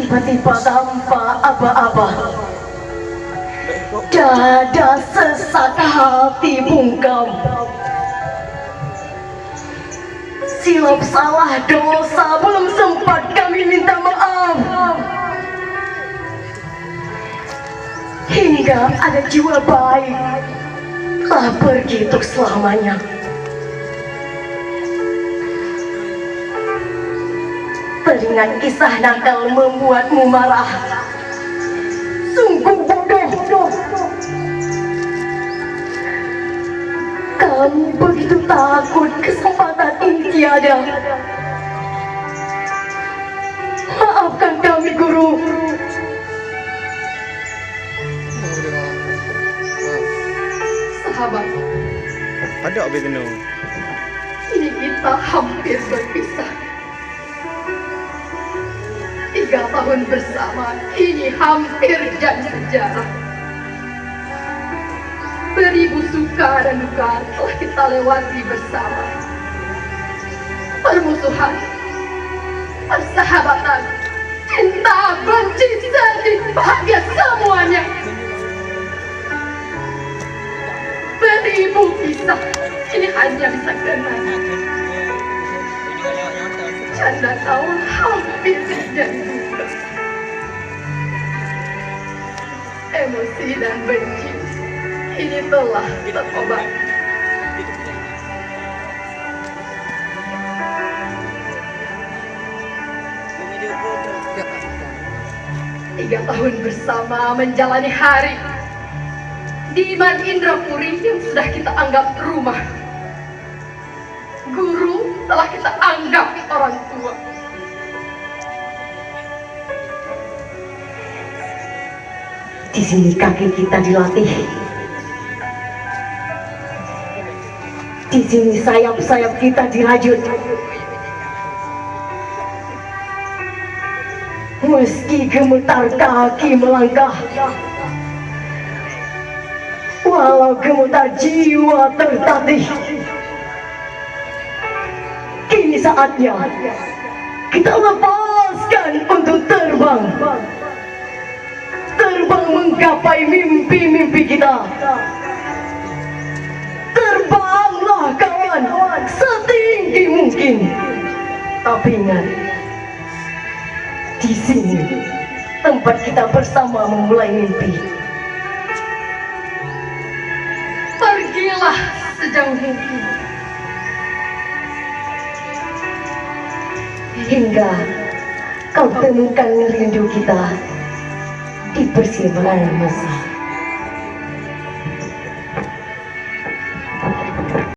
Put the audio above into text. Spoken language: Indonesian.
Tiba-tiba tanpa aba-aba, dada sesak hati bungkam. Silap salah dosa belum sempat kami minta maaf, hingga ada jiwa baik telah pergi untuk selamanya. Teringat kisah nakal membuatmu marah. Sungguh bodoh. Kamu begitu takut kesempatan ini tiada. Maafkan kami, Guru. Sahabat, ada apa itu? ini kita hampir berpisah. 3 tahun bersama, ini hampir jadi sejarah. Beribu suka dan duka telah kita lewati bersama. Permusuhan, persahabatan, cinta, benci, sedih, bahagia, semuanya. Beribu kisah, ini hanya bisa kenal. Canda tawa hampir jadi duka. Emosi dan benci ini telah terobati. Tiga tahun bersama menjalani hari di Iman Indrapuri yang sudah kita anggap rumah. Guru telah kita anggap orang tua. Di sini kaki kita dilatih. Di sini sayap-sayap kita dirajut. Meski gemetar kaki melangkah, walau gemetar jiwa tertatih, kini saatnya kita lepaskan untuk terbang. Terbang menggapai mimpi-mimpi kita. Terbanglah kawan, setinggi mungkin. Tapi ingat, di sini tempat kita bersama memulai mimpi. Pergilah sejauh mungkin, hingga kau temukan rindu kita di persimpangan masa.